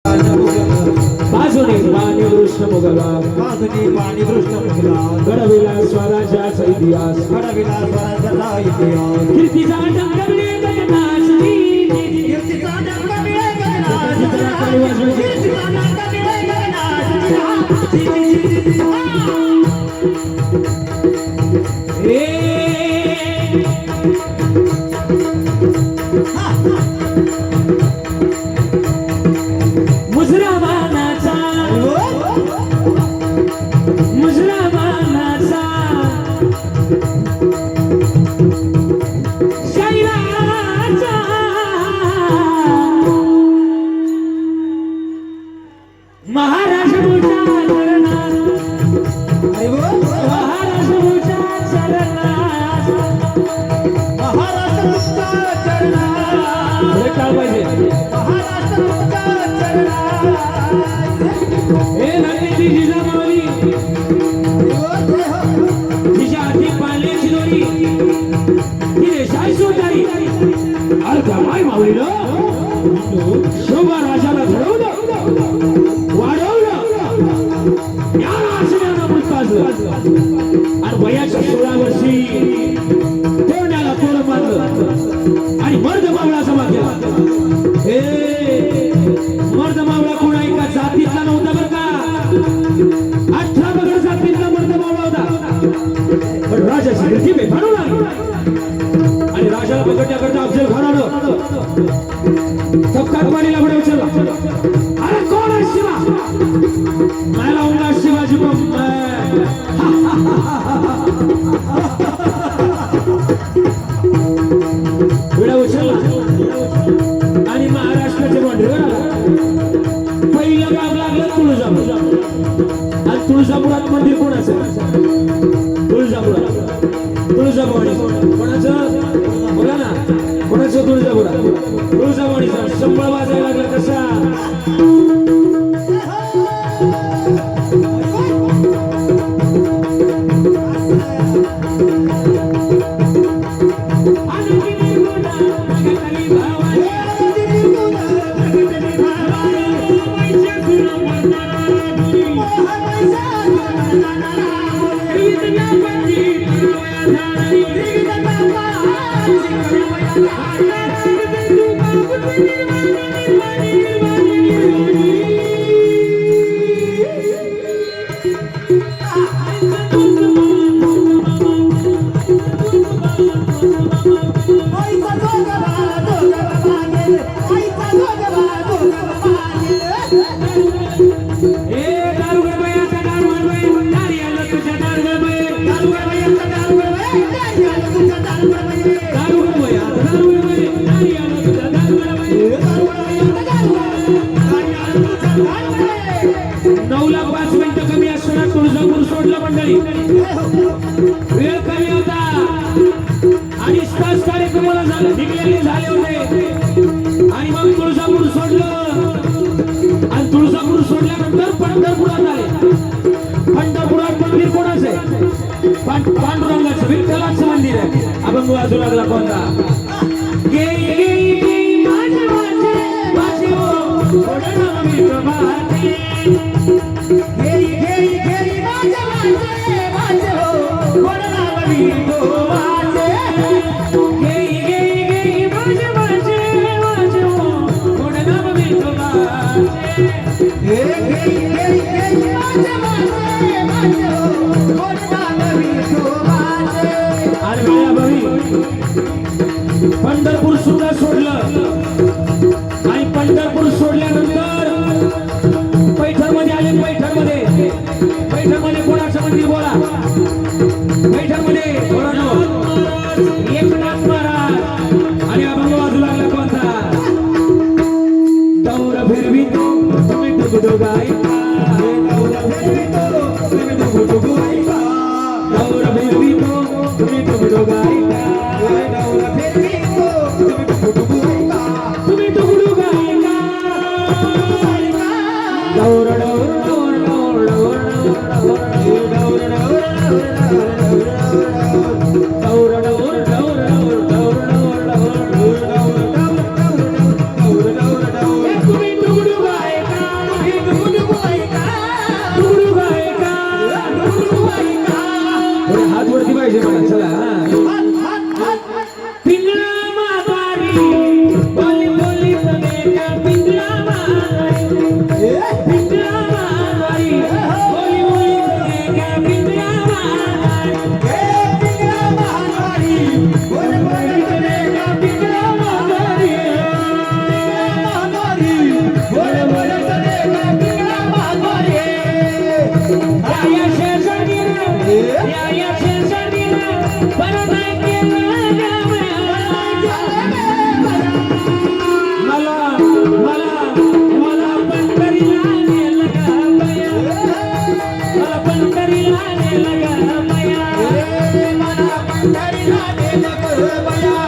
बाजूने पाणी कृष्ण मुगला घडविला स्वराज्याचा इतिहास कीर्तीचा डंकवले गगनाची शोभा राजाला घडवलं वाढवलं आणि वयाच्या 16 वर्षी तोंडाला तोड मारलं आणि मर्द मावळा जमा केला. हे मर्द मावळा कोणा एका जातीतला नव्हता बरं का, 18 बगर जातीतला मर्द मावळा होता. पण राजाची कीर्ती बेफाडू लागली आणि राजाला पकडण्याकरता अफजल खानानं सबकात पाणीला पुढे उचलला. अरे कोण आहे शिवा? मैं लाऊंगा शिवाजी को पुढे उचलला आणि महाराष्ट्राच्या बॉर्डरवर आला. पहिलं गाव लागलं तुळजापूर आणि तुळजापुरात मंदिर कोणाचं? तुळजापुरात तुळजाभवानी कोणाचं? बोला ना कोणाचं? तुळजापुरात तुळजाभवानीचा संबळ वाजायला लागला कसा? वेळ कमी होता आणि स्पर्श कार्यक्रमाला झाले होते आणि मग तुळजापूर सोडलं आणि तुळजापूर सोडल्यानंतर पंढरपुरात आले. पंढरपुरात मंदिर कोणाचं आहे? पांडुरंगाचं विठ्ठलाचं मंदिर आहे. अभंग वाजू लागला कोणता? पंढरपूर सुद्धा सोडलं आणि पंढरपूर सोडल्यानंतर पैठणमध्ये आले. पैठणमध्ये कोणाचं मंदिर? बोला पैठणमध्ये एकनाथ महाराज आणि अभंग वाजू लागला कोणता? दौर फिरवितो तुम्ही डुगडुग गायका, दौर फिरवितो तुम्ही डुगडुग गायका, दौर फिरवितो तुम्ही डुगडुग गायका, दौर फिरवितो तुम्ही डुगडुग गायका, तुम्ही डुगडुग गायका, दौर दौर दौर दौर दौर दौर तुम्ही डुगडुग गायका. पंढरीला नेलं ग बया, मला पंढरीला नेलं ग बया. मला पंढरीला नेलं ग बया,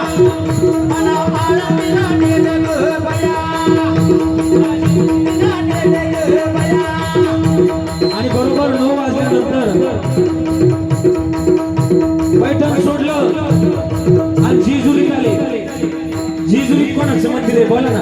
मला आळंदीला नेलं ग बया, आळंदीला नेलं ग बया. आणि बरोबर 9 वाजल्यानंतर पैठण सोडलं आणि जिजुरीत आले. जिजुरीत कोणाचं मंदिर आहे बोला ना.